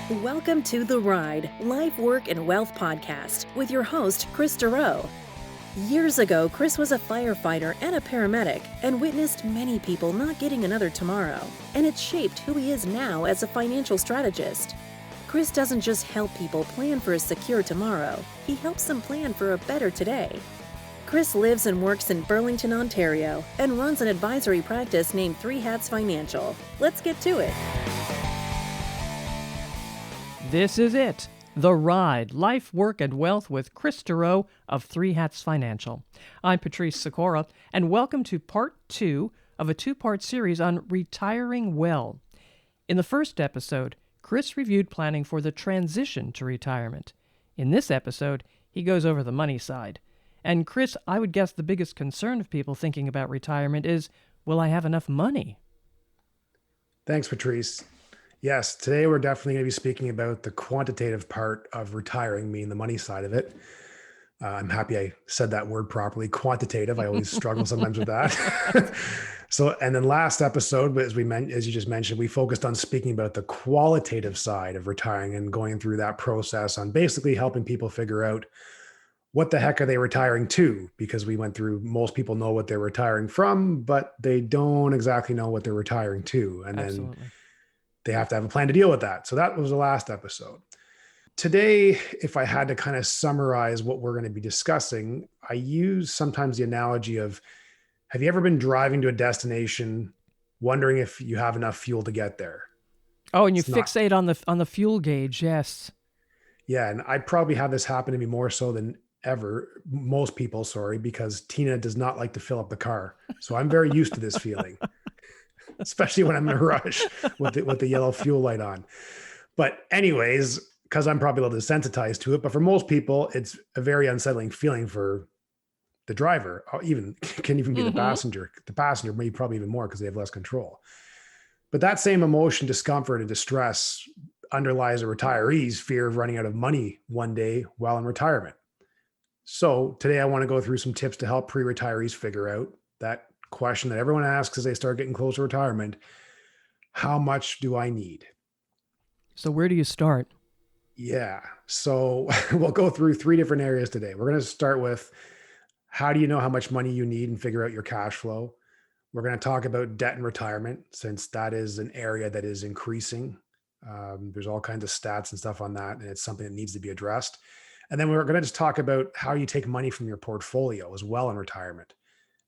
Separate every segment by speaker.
Speaker 1: Welcome to The Ride, Life, Work, and Wealth podcast with your host, Kris Dureau. Years ago, Kris was a firefighter and a paramedic and witnessed many people not getting another tomorrow, and it shaped who he is now as a financial strategist. Kris doesn't just help people plan for a secure tomorrow, he helps them plan for a better today. Kris lives and works in Burlington, Ontario, and runs an advisory practice named Three Hats Financial. Let's get to it.
Speaker 2: This is it, The Ride, Life, Work, and Wealth with Kris Dureau of Three Hats Financial. I'm Patrice Sikora, and welcome to part 2 of a 2-part series on retiring well. In the first episode, Kris reviewed planning for the transition to retirement. In this episode, he goes over the money side. And Kris, I would guess the biggest concern of people thinking about retirement is, will I have enough money?
Speaker 3: Thanks, Patrice. Yes, today we're definitely going to be speaking about the quantitative part of retiring, meaning the money side of it. I'm happy I said that word properly, quantitative. I always struggle sometimes with that. And then last episode, as you just mentioned, we focused on speaking about the qualitative side of retiring and going through that process on basically helping people figure out what the heck are they retiring to? Because we went through, most people know what they're retiring from, but they don't exactly know what they're retiring to. And
Speaker 2: Absolutely.
Speaker 3: then they have to have a plan to deal with that. So that was the last episode. Today, if I had to kind of summarize what we're going to be discussing, I use sometimes the analogy of, have you ever been driving to a destination wondering if you have enough fuel to get there?
Speaker 2: Oh, and you fixate on the fuel gauge, yes.
Speaker 3: Yeah, and I probably have this happen to me more so than most people, because Tina does not like to fill up the car. So I'm very used to this feeling. Especially when I'm in a rush with the yellow fuel light on. But anyways, because I'm probably a little desensitized to it, but for most people, it's a very unsettling feeling for the driver, or can even be the passenger. The passenger may probably even more because they have less control. But that same emotion, discomfort, and distress underlies a retiree's fear of running out of money one day while in retirement. So today I want to go through some tips to help pre-retirees figure out that question that everyone asks as they start getting close to retirement: how much do I need?
Speaker 2: So where do you start?
Speaker 3: Yeah. So we'll go through 3 different areas today. We're going to start with, how do you know how much money you need and figure out your cash flow? We're going to talk about debt and retirement, since that is an area that is increasing. There's all kinds of stats and stuff on that, and it's something that needs to be addressed. And then we're going to just talk about how you take money from your portfolio as well in retirement.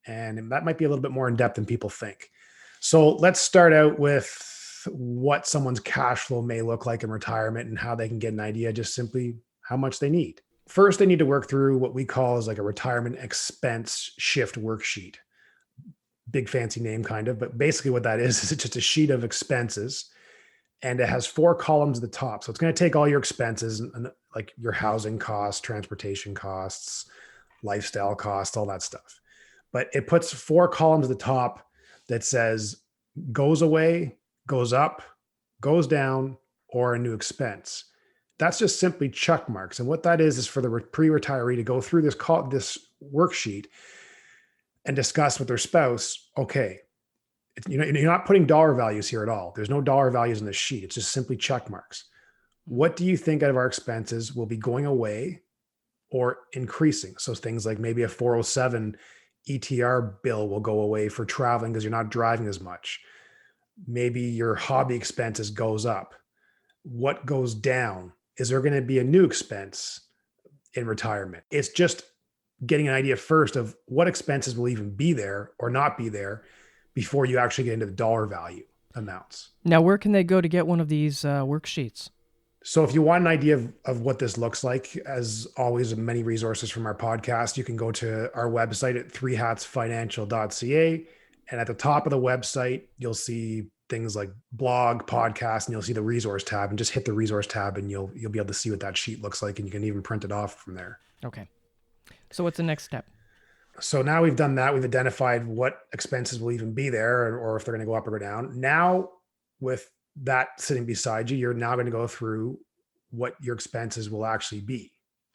Speaker 3: And that might be a little bit more in depth than people think. So let's start out with what someone's cash flow may look like in retirement and how they can get an idea, just simply how much they need. First, they need to work through what we call as like a retirement expense shift worksheet. Big fancy name kind of, but basically what that is it's just a sheet of expenses, and it has 4 columns at the top. So it's going to take all your expenses, and like your housing costs, transportation costs, lifestyle costs, all that stuff. But it puts 4 columns at the top that says goes away, goes up, goes down, or a new expense. That's just simply check marks. And what that is for the pre-retiree to go through this worksheet and discuss with their spouse. Okay, you're not putting dollar values here at all. There's no dollar values in this sheet. It's just simply check marks. What do you think out of our expenses will be going away or increasing? So things like maybe a 407 ETR bill will go away for traveling because you're not driving as much. Maybe your hobby expenses goes up. What goes down? Is there going to be a new expense in retirement? It's just getting an idea first of what expenses will even be there or not be there before you actually get into the dollar value amounts.
Speaker 2: Now, where can they go to get one of these worksheets?
Speaker 3: So if you want an idea of what this looks like, as always, many resources from our podcast, you can go to our website at threehatsfinancial.ca. And at the top of the website, you'll see things like blog, podcast, and you'll see the resource tab, and just hit the resource tab and you'll be able to see what that sheet looks like, and you can even print it off from there.
Speaker 2: Okay. So what's the next step?
Speaker 3: So now we've done that. We've identified what expenses will even be there, or if they're going to go up or go down. Now, with that sitting beside you, you're now going to go through what your expenses will actually be.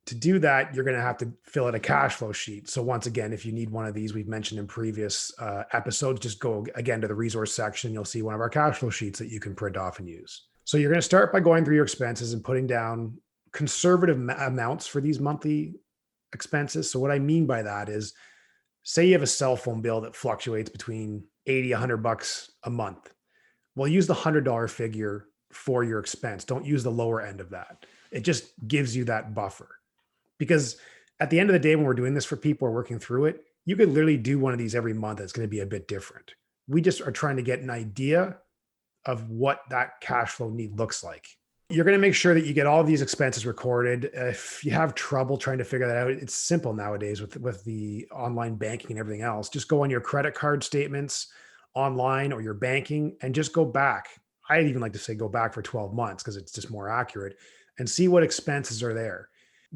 Speaker 3: To do that, you're going to have to fill out a cash flow sheet. So once again, if you need one of these, we've mentioned in previous episodes, just go again to the resource section. You'll see one of our cash flow sheets that you can print off and use. So you're going to start by going through your expenses and putting down conservative amounts for these monthly expenses. So what I mean by that is, say you have a cell phone bill that fluctuates between 80, $100 a month. Well, use the $100 figure for your expense. Don't use the lower end of that. It just gives you that buffer. Because at the end of the day, when we're doing this for people, we're working through it, you could literally do one of these every month. It's going to be a bit different. We just are trying to get an idea of what that cash flow need looks like. You're going to make sure that you get all of these expenses recorded. If you have trouble trying to figure that out, it's simple nowadays with the online banking and everything else. Just go on your credit card statements online or your banking and just go back. I even like to say go back for 12 months because it's just more accurate, and see what expenses are there.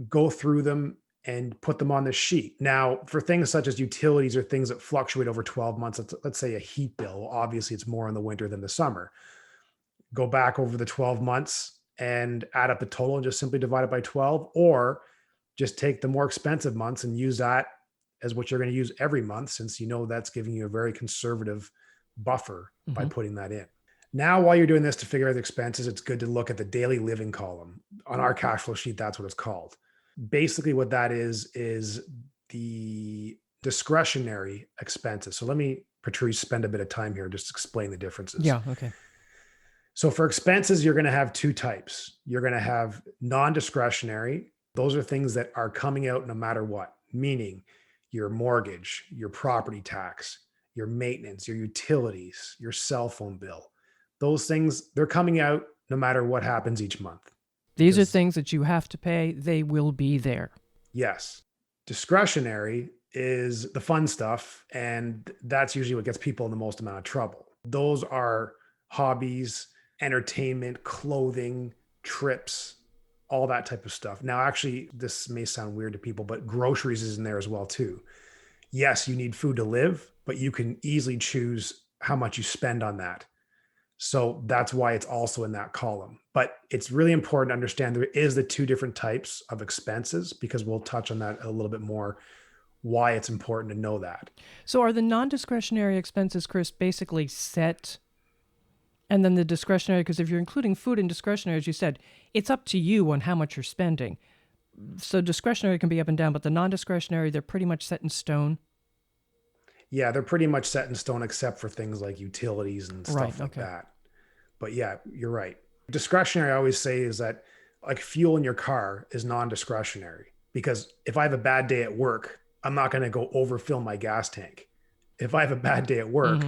Speaker 3: Go through them and put them on the sheet. Now, for things such as utilities or things that fluctuate over 12 months, let's say a heat bill, obviously it's more in the winter than the summer. Go back over the 12 months and add up the total and just simply divide it by 12, or just take the more expensive months and use that as what you're going to use every month, since you know that's giving you a very conservative buffer by putting that in. Now, while you're doing this to figure out the expenses, it's good to look at the daily living column. On our cash flow sheet, that's what it's called. Basically, what that is the discretionary expenses. So let me, Patrice, spend a bit of time here just to explain the differences.
Speaker 2: Yeah, okay.
Speaker 3: So for expenses, you're going to have two types. You're going to have non-discretionary. Those are things that are coming out no matter what, meaning your mortgage, your property tax, your maintenance, your utilities, your cell phone bill. Those things, they're coming out no matter what happens each month.
Speaker 2: These are things that you have to pay. They will be there.
Speaker 3: Yes. Discretionary is the fun stuff, and that's usually what gets people in the most amount of trouble. Those are hobbies, entertainment, clothing, trips, all that type of stuff. Now, actually, this may sound weird to people, but groceries is in there as well too. Yes, you need food to live, but you can easily choose how much you spend on that. So that's why it's also in that column. But it's really important to understand there is the two different types of expenses, because we'll touch on that a little bit more, why it's important to know that.
Speaker 2: So are the non-discretionary expenses, Kris, basically set? And then the discretionary, because if you're including food in discretionary, as you said, it's up to you on how much you're spending. So discretionary can be up and down, but the non-discretionary, they're pretty much set in stone.
Speaker 3: Yeah, they're pretty much set in stone except for things like utilities and stuff like that. But yeah, you're right. Discretionary, I always say, is that like fuel in your car is non-discretionary, because if I have a bad day at work, I'm not going to go overfill my gas tank. If I have a bad day at work,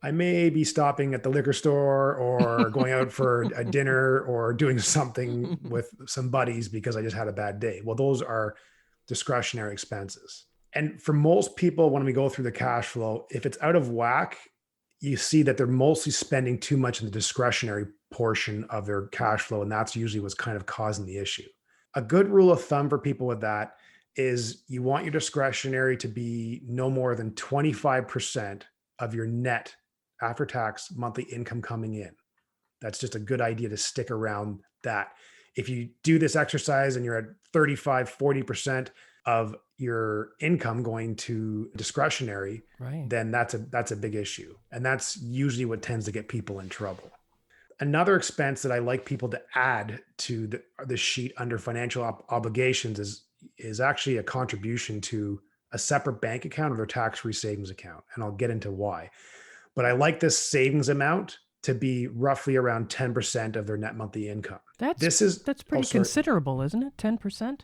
Speaker 3: I may be stopping at the liquor store or going out for a dinner or doing something with some buddies because I just had a bad day. Well, those are discretionary expenses. And for most people, when we go through the cash flow, if it's out of whack, you see that they're mostly spending too much in the discretionary portion of their cash flow. And that's usually what's kind of causing the issue. A good rule of thumb for people with that is you want your discretionary to be no more than 25% of your net after tax monthly income coming in. That's just a good idea to stick around that. If you do this exercise and you're at 35, 40% of your income going to discretionary, then that's a big issue. And that's usually what tends to get people in trouble. Another expense that I like people to add to the sheet under financial obligations is actually a contribution to a separate bank account or their tax-free savings account. And I'll get into why. But I like this savings amount to be roughly around 10% of their net monthly income.
Speaker 2: That's pretty considerable, isn't it? 10%?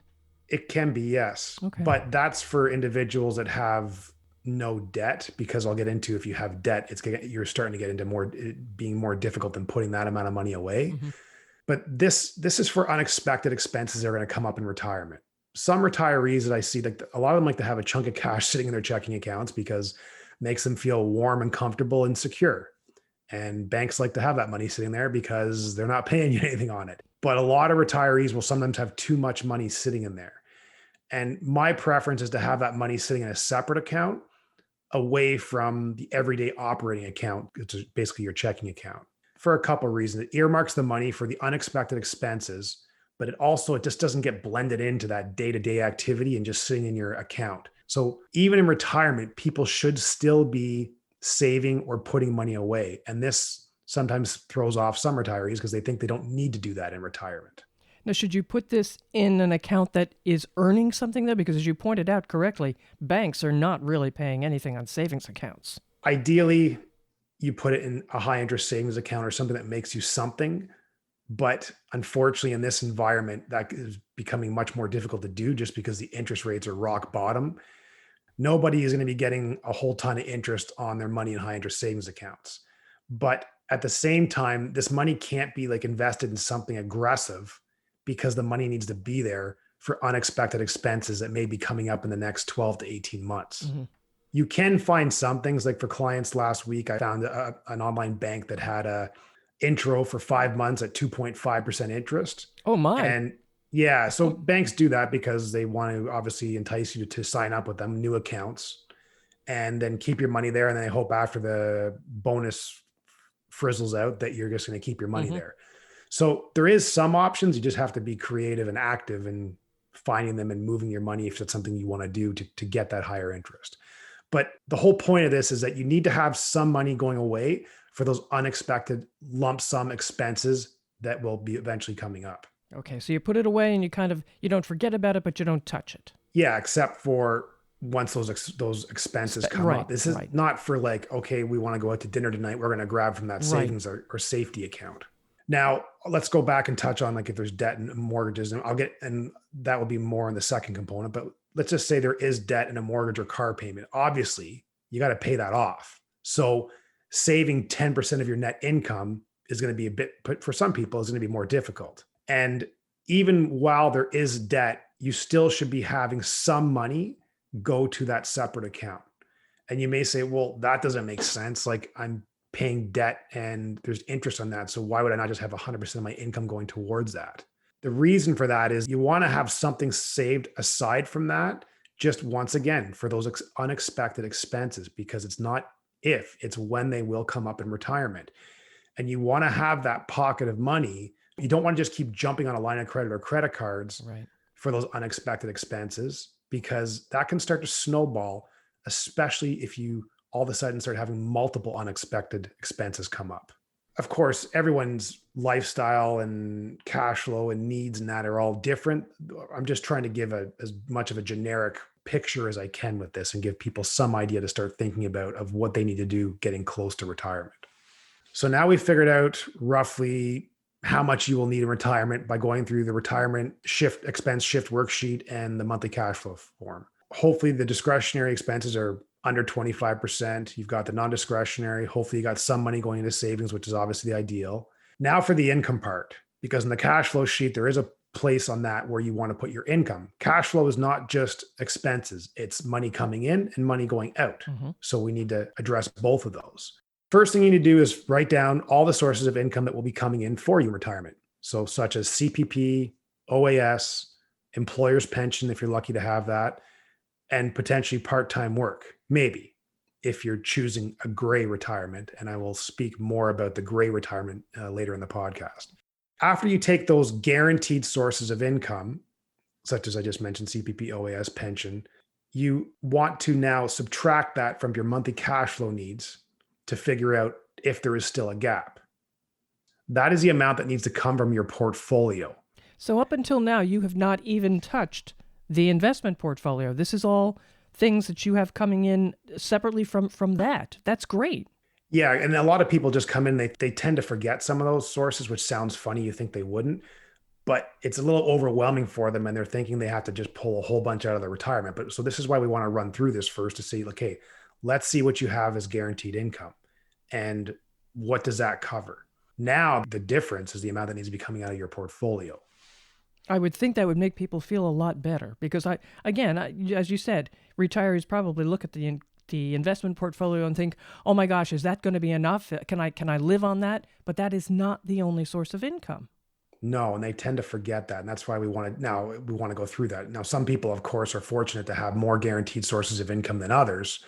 Speaker 3: It can be, yes.
Speaker 2: Okay.
Speaker 3: But that's for individuals that have no debt, because I'll get into, if you have debt, you're starting to get into being more difficult than putting that amount of money away. But this is for unexpected expenses that are going to come up in retirement. Some retirees that I see, that a lot of them like to have a chunk of cash sitting in their checking accounts because it makes them feel warm and comfortable and secure. And banks like to have that money sitting there because they're not paying you anything on it. But a lot of retirees will sometimes have too much money sitting in there. And my preference is to have that money sitting in a separate account away from the everyday operating account, which is basically your checking account, for a couple of reasons. It earmarks the money for the unexpected expenses, but it just doesn't get blended into that day-to-day activity and just sitting in your account. So even in retirement, people should still be saving or putting money away. And this sometimes throws off some retirees because they think they don't need to do that in retirement.
Speaker 2: Now, should you put this in an account that is earning something there? Because as you pointed out correctly, banks are not really paying anything on savings accounts.
Speaker 3: Ideally, you put it in a high interest savings account or something that makes you something. But unfortunately, in this environment, that is becoming much more difficult to do just because the interest rates are rock bottom. Nobody is going to be getting a whole ton of interest on their money in high interest savings accounts. But at the same time, this money can't be like invested in something aggressive because the money needs to be there for unexpected expenses that may be coming up in the next 12 to 18 months.
Speaker 2: Mm-hmm.
Speaker 3: You can find some things like for clients last week, I found an online bank that had a intro for 5 months at 2.5% interest.
Speaker 2: Oh my.
Speaker 3: And yeah, so banks do that because they want to obviously entice you to sign up with them, new accounts, and then keep your money there. And then they hope after the bonus frizzles out that you're just going to keep your money there. So there is some options. You just have to be creative and active in finding them and moving your money if that's something you want to do to get that higher interest. But the whole point of this is that you need to have some money going away for those unexpected lump sum expenses that will be eventually coming up.
Speaker 2: Okay, so you put it away and you don't forget about it, but you don't touch it.
Speaker 3: Yeah, except for once those expenses come up. This is not for like, okay, we want to go out to dinner tonight. We're going to grab from that savings or safety account. Now, let's go back and touch on like if there's debt and mortgages, and that will be more in the second component. But let's just say there is debt in a mortgage or car payment. Obviously, you got to pay that off. So saving 10% of your net income is going to be for some people, is going to be more difficult. And even while there is debt, you still should be having some money go to that separate account. And you may say, well, that doesn't make sense. Like I'm paying debt and there's interest on that. So why would I not just have 100% of my income going towards that? The reason for that is you want to have something saved aside from that, just once again, for those unexpected expenses, because it's not if, it's when they will come up in retirement. And you want to have that pocket of money. You don't want to just keep jumping on a line of credit or credit cards for those unexpected expenses, because that can start to snowball, especially if you all of a sudden start having multiple unexpected expenses come up. Of course, everyone's lifestyle and cash flow and needs and that are all different. I'm just trying to give as much of a generic picture as I can with this and give people some idea to start thinking about of what they need to do getting close to retirement. So now we've figured out roughly how much you will need in retirement by going through the retirement expense shift worksheet and the monthly cash flow form. Hopefully the discretionary expenses are under 25%. You've got the non-discretionary. Hopefully you got some money going into savings, which is obviously the ideal. Now for the income part, because in the cash flow sheet, there is a place on that where you want to put your income. Cash flow is not just expenses. It's money coming in and money going out. So we need to address both of those. First thing you need to do is write down all the sources of income that will be coming in for you in retirement. So such as CPP, OAS, employer's pension, if you're lucky to have that, and potentially part-time work, maybe, if you're choosing a gray retirement. And I will speak more about the gray retirement later in the podcast. After you take those guaranteed sources of income, such as I just mentioned, CPP, OAS, pension, you want to now subtract that from your monthly cash flow needs to figure out if there is still a gap. That is the amount that needs to come from your portfolio.
Speaker 2: So up until now, you have not even touched the investment portfolio. This is all things that you have coming in separately from that. That's great.
Speaker 3: Yeah, and a lot of people just come in, they tend to forget some of those sources, which sounds funny. You think they wouldn't, but it's a little overwhelming for them, and they're thinking they have to just pull a whole bunch out of their retirement. But so this is why we want to run through this first to see, okay, let's see what you have as guaranteed income and what does that cover. Now, the difference is the amount that needs to be coming out of your portfolio.
Speaker 2: I would think that would make people feel a lot better because as you said, retirees probably look at the investment portfolio and think, oh my gosh, is that going to be enough? Can I live on that? But that is not the only source of income.
Speaker 3: No, and they tend to forget that. And that's why we want to go through that. Now, some people, of course, are fortunate to have more guaranteed sources of income than others.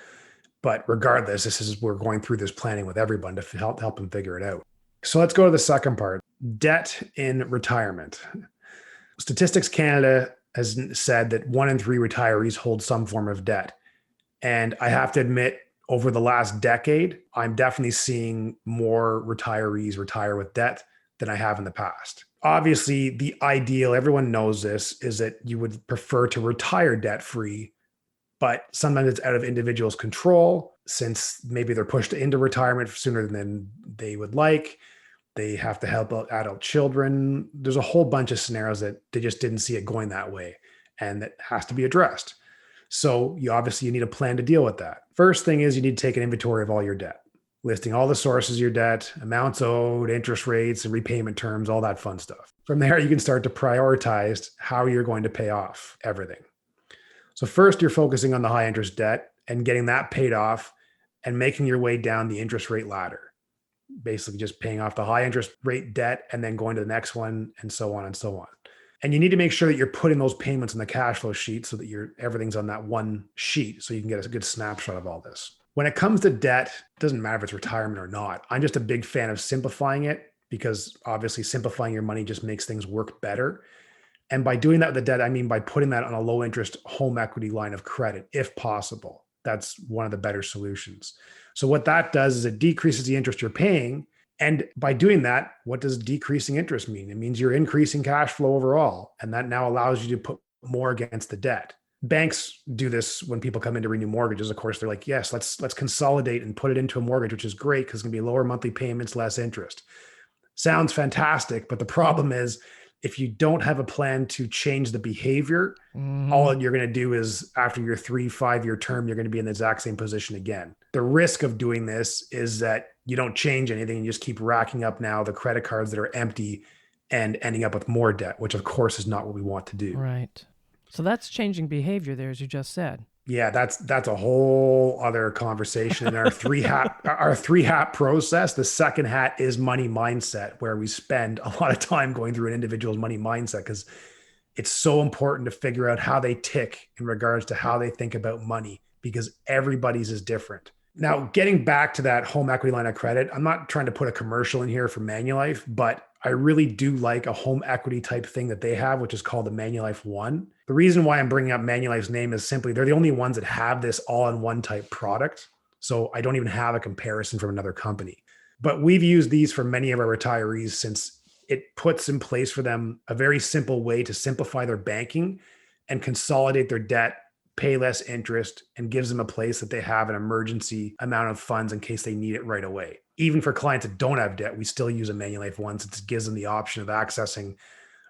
Speaker 3: But regardless, we're going through this planning with everyone to help them figure it out. So let's go to the second part, debt in retirement. Statistics Canada has said that 1 in 3 retirees hold some form of debt. And I have to admit, over the last decade, I'm definitely seeing more retirees retire with debt than I have in the past. Obviously, the ideal, everyone knows this, is that you would prefer to retire debt free, but sometimes it's out of individuals' control since maybe they're pushed into retirement sooner than they would like. They have to help out adult children. There's a whole bunch of scenarios that they just didn't see it going that way, and that has to be addressed. So you need a plan to deal with that. First thing is you need to take an inventory of all your debt, listing all the sources of your debt, amounts owed, interest rates, and repayment terms, all that fun stuff. From there, you can start to prioritize how you're going to pay off everything. So first, you're focusing on the high interest debt and getting that paid off and making your way down the interest rate ladder. Basically, just paying off the high interest rate debt and then going to the next one, and so on and so on. And you need to make sure that you're putting those payments in the cash flow sheet so that everything's on that one sheet so you can get a good snapshot of all this. When it comes to debt, it doesn't matter if it's retirement or not. I'm just a big fan of simplifying it because obviously simplifying your money just makes things work better. And by doing that with the debt, I mean by putting that on a low interest home equity line of credit, if possible. That's one of the better solutions. So what that does is it decreases the interest you're paying. And by doing that, what does decreasing interest mean? It means you're increasing cash flow overall. And that now allows you to put more against the debt. Banks do this when people come in to renew mortgages. Of course, they're like, yes, let's consolidate and put it into a mortgage, which is great because it's going to be lower monthly payments, less interest. Sounds fantastic. But the problem is, if you don't have a plan to change the behavior, all you're going to do is after your 3-5 year term, you're going to be in the exact same position again. The risk of doing this is that you don't change anything and you just keep racking up now the credit cards that are empty and ending up with more debt, which of course is not what we want to do.
Speaker 2: Right. So that's changing behavior there, as you just said.
Speaker 3: Yeah, that's a whole other conversation. In our three hat process, the second hat is money mindset, where we spend a lot of time going through an individual's money mindset because it's so important to figure out how they tick in regards to how they think about money because everybody's is different. Now, getting back to that home equity line of credit, I'm not trying to put a commercial in here for Manulife, but I really do like a home equity type thing that they have, which is called the Manulife One. The reason why I'm bringing up Manulife's name is simply they're the only ones that have this all-in-one type product. So I don't even have a comparison from another company. But we've used these for many of our retirees since it puts in place for them a very simple way to simplify their banking and consolidate their debt, pay less interest, and gives them a place that they have an emergency amount of funds in case they need it right away. Even for clients that don't have debt, we still use a Manulife One since it gives them the option of accessing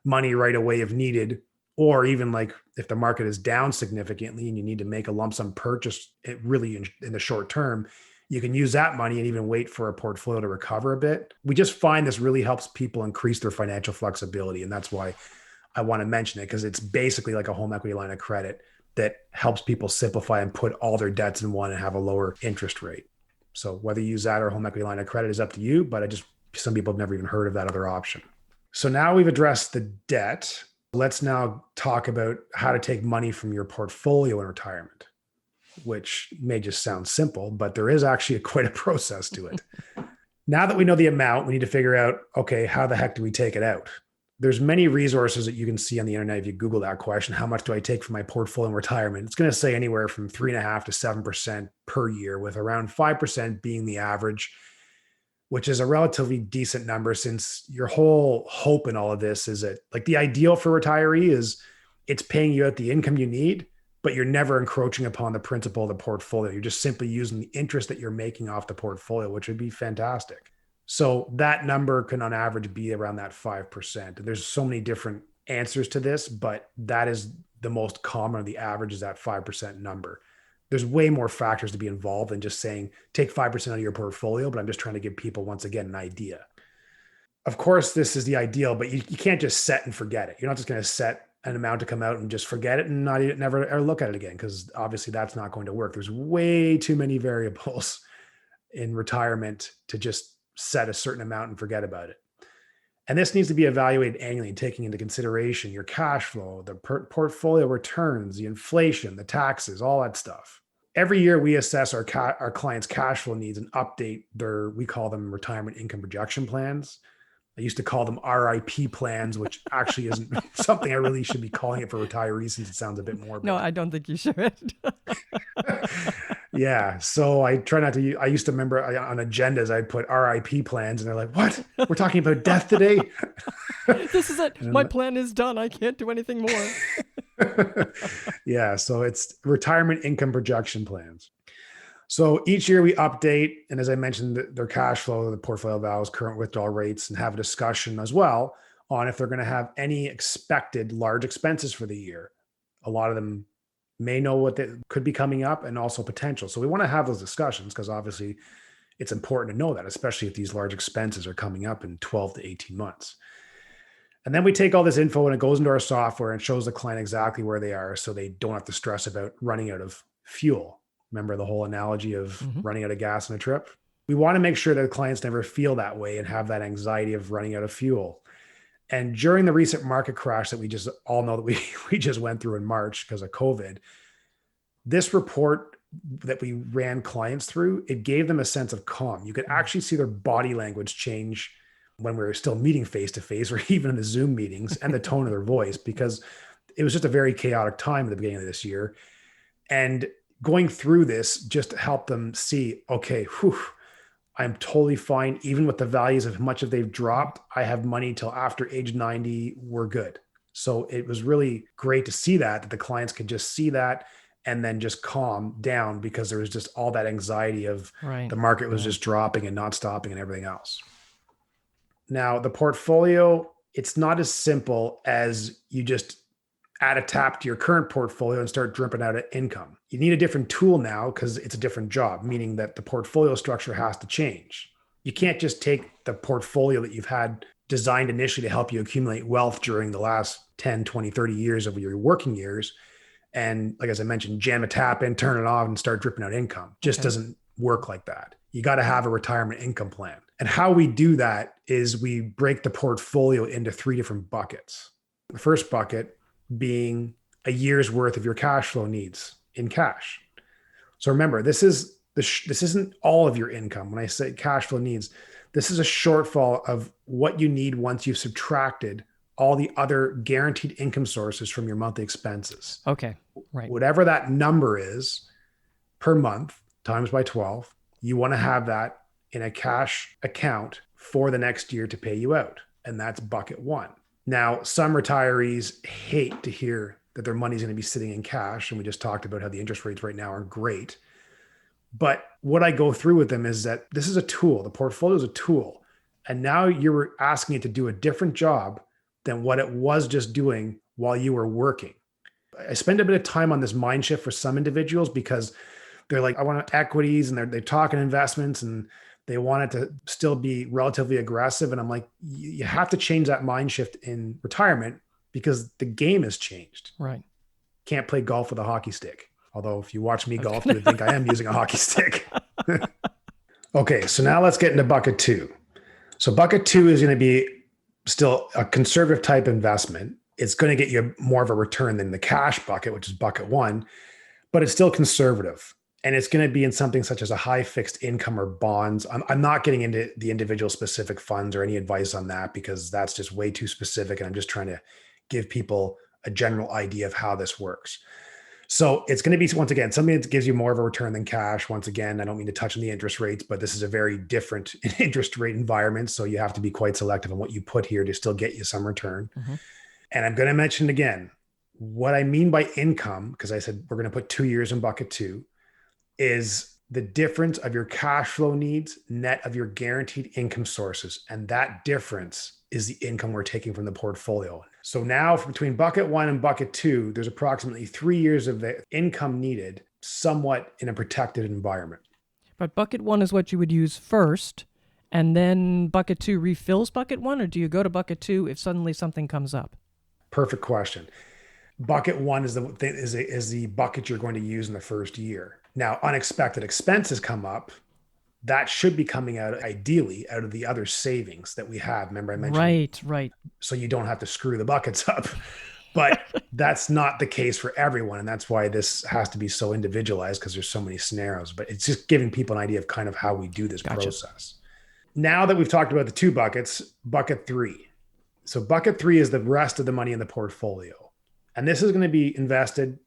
Speaker 3: money right away if needed, or even like if the market is down significantly and you need to make a lump sum purchase it really in the short term, you can use that money and even wait for a portfolio to recover a bit. We just find this really helps people increase their financial flexibility. And that's why I want to mention it, because it's basically like a home equity line of credit that helps people simplify and put all their debts in one and have a lower interest rate. So whether you use that or home equity line of credit is up to you, but some people have never even heard of that other option. So now we've addressed the debt. Let's now talk about how to take money from your portfolio in retirement, which may just sound simple, but there is actually quite a process to it. Now that we know the amount, we need to figure out, okay, how the heck do we take it out? There's many resources that you can see on the internet. If you Google that question, how much do I take from my portfolio in retirement? It's going to say anywhere from 3.5% to 7% per year, with around 5% being the average, which is a relatively decent number since your whole hope in all of this is that like the ideal for retiree is it's paying you out the income you need, but you're never encroaching upon the principal of the portfolio. You're just simply using the interest that you're making off the portfolio, which would be fantastic. So that number can on average be around that 5%. And there's so many different answers to this, but that is the most common. The average is that 5% number. There's way more factors to be involved than just saying, take 5% out of your portfolio, but I'm just trying to give people, once again, an idea. Of course, this is the ideal, but you can't just set and forget it. You're not just going to set an amount to come out and just forget it and never ever look at it again, because obviously that's not going to work. There's way too many variables in retirement to just set a certain amount and forget about it. And this needs to be evaluated annually, taking into consideration your cash flow, the portfolio returns, the inflation, the taxes, all that stuff. Every year we assess our clients' cash flow needs and update we call them retirement income projection plans. I used to call them RIP plans, which actually isn't something I really should be calling it for retirees since it sounds a bit morbid.
Speaker 2: No, I don't think you should.
Speaker 3: Yeah. So I try not to, I used to remember on agendas, I'd put RIP plans and they're like, what? We're talking about death today?
Speaker 2: This is it.
Speaker 3: And I'm
Speaker 2: My
Speaker 3: like,
Speaker 2: plan is done. I can't do anything more.
Speaker 3: yeah. So it's retirement income projection plans. So each year we update, and as I mentioned, their cash flow, the portfolio values, current withdrawal rates, and have a discussion as well on if they're going to have any expected large expenses for the year. A lot of them may know what could be coming up and also potential. So we want to have those discussions because obviously it's important to know that, especially if these large expenses are coming up in 12 to 18 months. And then we take all this info and it goes into our software and shows the client exactly where they are so they don't have to stress about running out of fuel. Remember the whole analogy of running out of gas on a trip? We want to make sure that clients never feel that way and have that anxiety of running out of fuel. And during the recent market crash that we just all know that we just went through in March because of COVID, this report that we ran clients through, it gave them a sense of calm. You could actually see their body language change when we were still meeting face to face or even in the Zoom meetings and the tone of their voice, because it was just a very chaotic time at the beginning of this year. And going through this just helped them see, okay, I'm totally fine. Even with the values of how much of they've dropped, I have money till after age 90. We're good. So it was really great to see that the clients could just see that and then just calm down because there was just all that anxiety of the market was just dropping and not stopping and everything else. Now, the portfolio, it's not as simple as you just add a tap to your current portfolio and start dripping out of income. You need a different tool now because it's a different job, meaning that the portfolio structure has to change. You can't just take the portfolio that you've had designed initially to help you accumulate wealth during the last 10, 20, 30 years of your working years. And like, as I mentioned, jam a tap in, turn it off and start dripping out income. Just doesn't work like that. You got to have a retirement income plan. And how we do that is we break the portfolio into 3 different buckets. The first bucket being a year's worth of your cash flow needs in cash. So remember, this isn't all of your income. When I say cash flow needs, this is a shortfall of what you need once you've subtracted all the other guaranteed income sources from your monthly expenses.
Speaker 2: Okay, right.
Speaker 3: Whatever that number is per month times by 12, you want to have that in a cash account for the next year to pay you out. And that's bucket 1. Now, some retirees hate to hear that their money is going to be sitting in cash. And we just talked about how the interest rates right now are great. But what I go through with them is that this is a tool. The portfolio is a tool. And now you're asking it to do a different job than what it was just doing while you were working. I spend a bit of time on this mind shift for some individuals because they're like, I want equities and they're talking investments and they want it to still be relatively aggressive. And I'm like, you have to change that mind shift in retirement because the game has changed.
Speaker 2: Right.
Speaker 3: Can't play golf with a hockey stick. Although if you watch me golf, you would think I am using a hockey stick. Okay, so now let's get into bucket 2. So bucket 2 is going to be still a conservative type investment. It's going to get you more of a return than the cash bucket, which is bucket 1, but it's still conservative. And it's going to be in something such as a high fixed income or bonds. I'm not getting into the individual specific funds or any advice on that because that's just way too specific. And I'm just trying to give people a general idea of how this works. So it's going to be, once again, something that gives you more of a return than cash. Once again, I don't mean to touch on the interest rates, but this is a very different interest rate environment. So you have to be quite selective on what you put here to still get you some return. Mm-hmm. And I'm going to mention again, what I mean by income, because I said we're going to put 2 years in bucket 2, is the difference of your cash flow needs net of your guaranteed income sources. And that difference is the income we're taking from the portfolio. So now between bucket 1 and bucket 2, there's approximately 3 years of the income needed somewhat in a protected environment.
Speaker 2: But bucket 1 is what you would use first, and then bucket 2 refills bucket 1, or do you go to bucket 2 if suddenly something comes up?
Speaker 3: Perfect question. Bucket 1 is the bucket you're going to use in the first year. Now, unexpected expenses come up. That should be coming out, ideally, out of the other savings that we have. Remember, I mentioned.
Speaker 2: Right.
Speaker 3: So you don't have to screw the buckets up. But that's not the case for everyone. And that's why this has to be so individualized because there's so many scenarios. But it's just giving people an idea of kind of how we do this process. Now that we've talked about the 2 buckets, bucket 3. So bucket 3 is the rest of the money in the portfolio. And this is going to be invested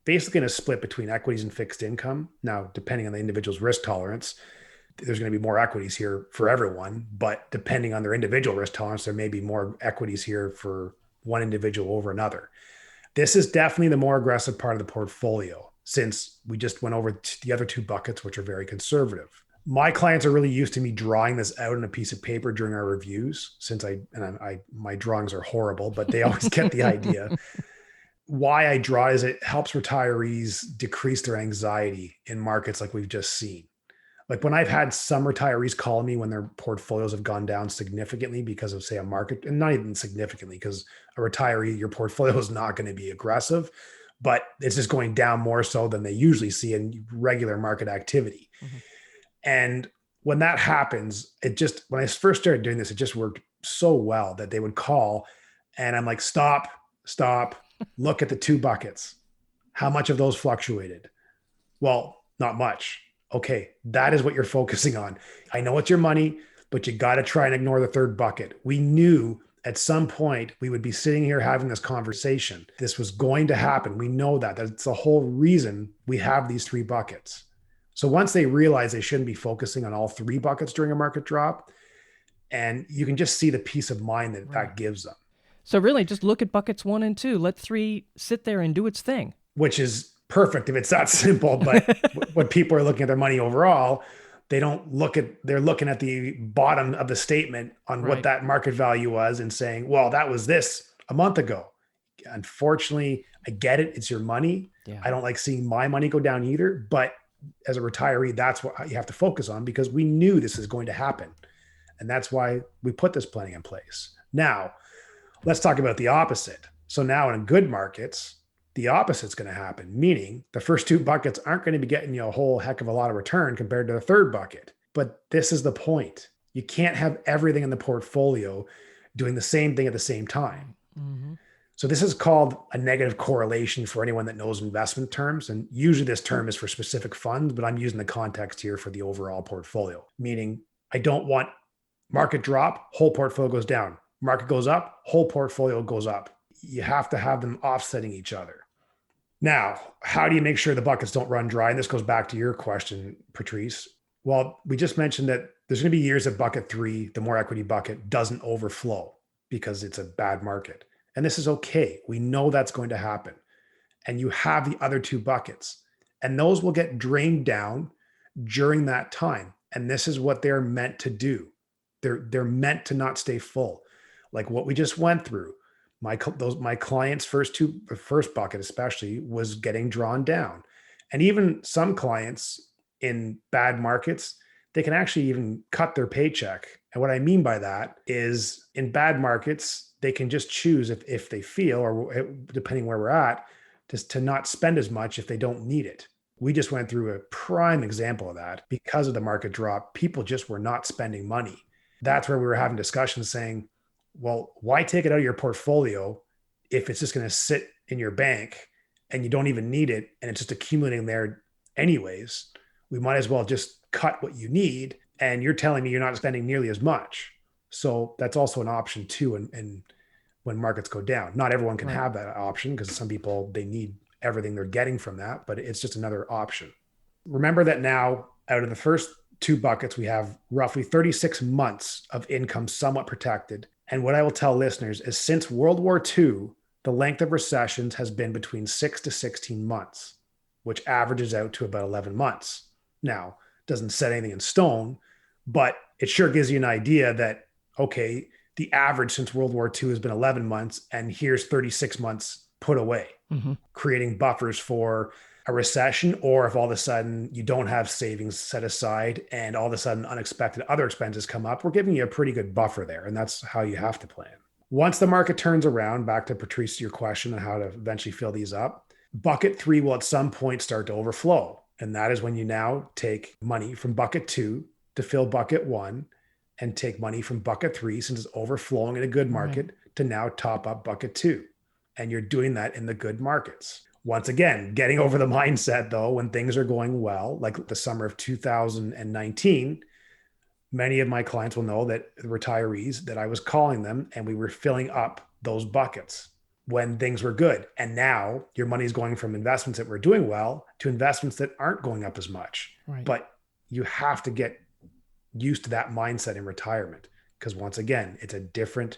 Speaker 3: basically in a split between equities and fixed income. Now, depending on the individual's risk tolerance, there's going to be more equities here for everyone, but depending on their individual risk tolerance, there may be more equities here for one individual over another. This is definitely the more aggressive part of the portfolio, since we just went over the other two buckets, which are very conservative. My clients are really used to me drawing this out on a piece of paper during our reviews, since my drawings are horrible, but they always get the idea. Why I draw is it helps retirees decrease their anxiety in markets like we've just seen. Like when I've had some retirees call me when their portfolios have gone down significantly because of, say, a market, and not even significantly, because a retiree, your portfolio is not going to be aggressive, but it's just going down more so than they usually see in regular market activity. Mm-hmm. And when that happens, when I first started doing this, it just worked so well that they would call and I'm like, stop, look at the two buckets. How much of those fluctuated? Well, not much. Okay, that is what you're focusing on. I know it's your money, but you got to try and ignore the third bucket. We knew at some point we would be sitting here having this conversation. This was going to happen. We know that. That's the whole reason we have these three buckets. So once they realize they shouldn't be focusing on all three buckets during a market drop, and you can just see the peace of mind that gives them.
Speaker 2: So really just look at buckets 1 and 2. Let 3 sit there and do its thing.
Speaker 3: Which is perfect if it's that simple, but when people are looking at their money overall, they're looking at the bottom of the statement on what that market value was and saying, well, that was this a month ago. Unfortunately, I get it. It's your money. Yeah. I don't like seeing my money go down either, but as a retiree, that's what you have to focus on, because we knew this is going to happen. And that's why we put this planning in place. Now, let's talk about the opposite. So now in good markets, the opposite's going to happen, meaning the first two buckets aren't going to be getting you a whole heck of a lot of return compared to the third bucket. But this is the point. You can't have everything in the portfolio doing the same thing at the same time. Mm-hmm. So this is called a negative correlation for anyone that knows investment terms. And usually this term is for specific funds, but I'm using the context here for the overall portfolio, meaning I don't want market drop, whole portfolio goes down. Market goes up, whole portfolio goes up. You have to have them offsetting each other. Now, how do you make sure the buckets don't run dry? And this goes back to your question, Patrice. Well, we just mentioned that there's going to be years that bucket 3, the more equity bucket, doesn't overflow because it's a bad market. And this is okay. We know that's going to happen. And you have the other two buckets, and those will get drained down during that time. And this is what they're meant to do. They're meant to not stay full. Like what we just went through. My clients' first bucket especially was getting drawn down. And even some clients in bad markets, they can actually even cut their paycheck. And what I mean by that is in bad markets, they can just choose if they feel, or depending where we're at, just to not spend as much if they don't need it. We just went through a prime example of that. Because of the market drop, people just were not spending money. That's where we were having discussions saying, well, why take it out of your portfolio if it's just going to sit in your bank and you don't even need it and it's just accumulating there anyways? We might as well just cut what you need, and you're telling me you're not spending nearly as much. So that's also an option too. And when markets go down, not everyone can have that option, because some people, they need everything they're getting from that, but it's just another option. Remember that now, out of the first two buckets, we have roughly 36 months of income somewhat protected. And what I will tell listeners is, since World War II, the length of recessions has been between 6 to 16 months, which averages out to about 11 months. Now, doesn't set anything in stone, but it sure gives you an idea that, okay, the average since World War II has been 11 months, and here's 36 months put away, creating buffers for a recession, or if all of a sudden you don't have savings set aside and all of a sudden unexpected other expenses come up, we're giving you a pretty good buffer there. And that's how you have to plan. Once the market turns around, back to Patrice, your question on how to eventually fill these up, bucket 3 will at some point start to overflow. And that is when you now take money from bucket 2 to fill bucket 1, and take money from bucket 3, since it's overflowing in a good market, to now top up bucket 2. And you're doing that in the good markets. Once again, getting over the mindset though, when things are going well, like the summer of 2019, many of my clients will know that the retirees, that I was calling them and we were filling up those buckets. when things were good. And now your money is going from investments that were doing well to investments that aren't going up as much.
Speaker 2: Right.
Speaker 3: But you have to get used to that mindset in retirement because once again, it's a different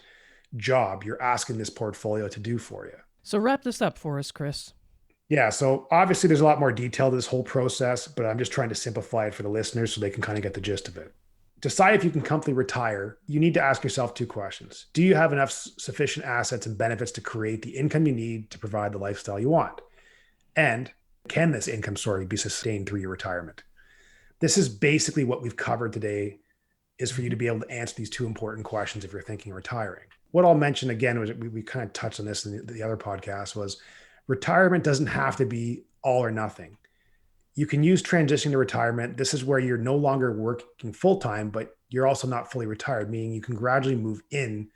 Speaker 3: job you're asking this portfolio to do for you.
Speaker 2: So wrap this up for us, Kris.
Speaker 3: Yeah. So obviously there's a lot more detail to this whole process, but I'm just trying to simplify it for the listeners so they can kind of get the gist of it. Decide if you can comfortably retire. You need to ask yourself two questions. Do you have enough sufficient assets and benefits to create the income you need to provide the lifestyle you want? And can this income story be sustained through your retirement? This is basically what we've covered today, is for you to be able to answer these two important questions if you're thinking of retiring. What I'll mention again was we kind of touched on this in the other podcast was retirement doesn't have to be all or nothing. You can use transitioning to retirement. This is where you're no longer working full-time, but you're also not fully retired, meaning you can gradually move in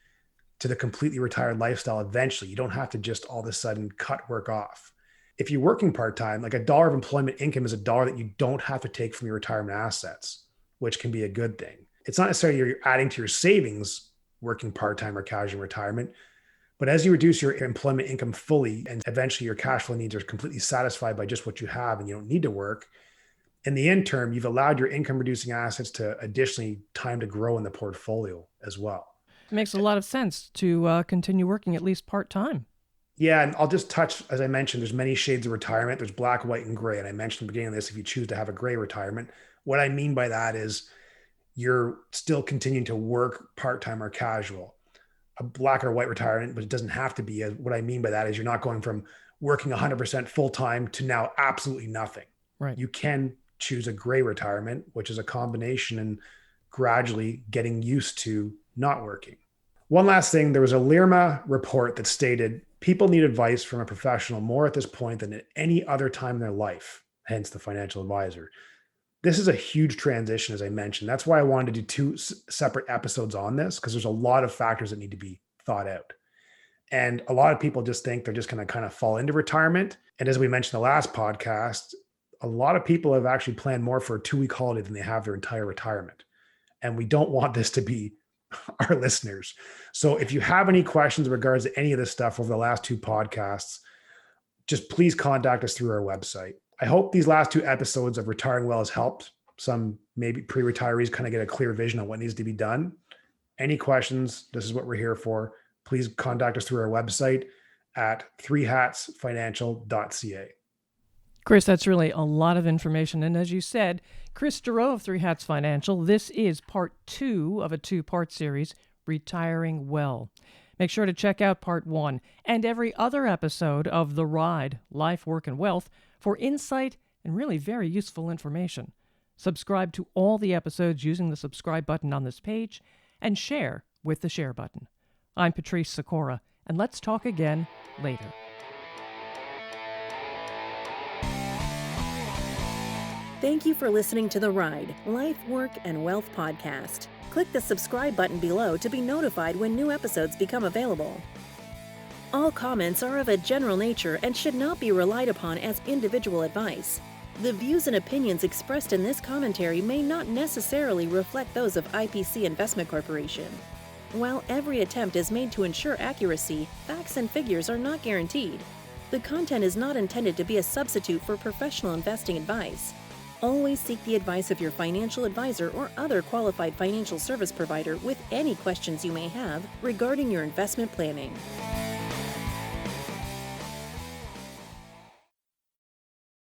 Speaker 3: to the completely retired lifestyle eventually. You don't have to just all of a sudden cut work off. If you're working part-time, like $1 of employment income is $1 that you don't have to take from your retirement assets, which can be a good thing. It's not necessarily you're adding to your savings working part-time or casual retirement, but as you reduce your employment income fully and eventually your cash flow needs are completely satisfied by just what you have and you don't need to work, in the interim, you've allowed your income producing assets to additionally time to grow in the portfolio as well.
Speaker 2: It makes a lot of sense to continue working at least part-time.
Speaker 3: Yeah, and I'll just touch, as I mentioned, there's many shades of retirement. There's black, white, and gray. And I mentioned at the beginning of this, if you choose to have a gray retirement, what I mean by that is you're still continuing to work part-time or casual. A black or white retirement, but it doesn't have to be. What I mean by that is you're not going from working 100% full-time to now absolutely nothing.
Speaker 2: Right.
Speaker 3: You can choose a gray retirement, which is a combination and gradually getting used to not working. One last thing, there was a LIRMA report that stated people need advice from a professional more at this point than at any other time in their life, hence the financial advisor. This is a huge transition, as I mentioned. That's why I wanted to do two separate episodes on this, because there's a lot of factors that need to be thought out. And a lot of people just think they're just going to kind of fall into retirement. And as we mentioned in the last podcast, a lot of people have actually planned more for a 2-week holiday than they have their entire retirement. And we don't want this to be our listeners. So if you have any questions in regards to any of this stuff over the last 2 podcasts, just please contact us through our website. I hope these last 2 episodes of Retiring Well has helped some maybe pre-retirees kind of get a clear vision on what needs to be done. Any questions, this is what we're here for. Please contact us through our website at 3hatsfinancial.ca.
Speaker 2: Kris, that's really a lot of information. And as you said, Kris Dureau of 3 Hats Financial, this is part 2 of a 2-part series, Retiring Well. Make sure to check out part 1 and every other episode of The Ride, Life, Work, and Wealth for insight and really very useful information. Subscribe to all the episodes using the subscribe button on this page and share with the share button. I'm Patrice Sikora, and let's talk again later.
Speaker 1: Thank you for listening to The Ride, Life, Work, and Wealth podcast. Click the subscribe button below to be notified when new episodes become available. All comments are of a general nature and should not be relied upon as individual advice. The views and opinions expressed in this commentary may not necessarily reflect those of IPC Investment Corporation. While every attempt is made to ensure accuracy, facts and figures are not guaranteed. The content is not intended to be a substitute for professional investing advice. Always seek the advice of your financial advisor or other qualified financial service provider with any questions you may have regarding your investment planning.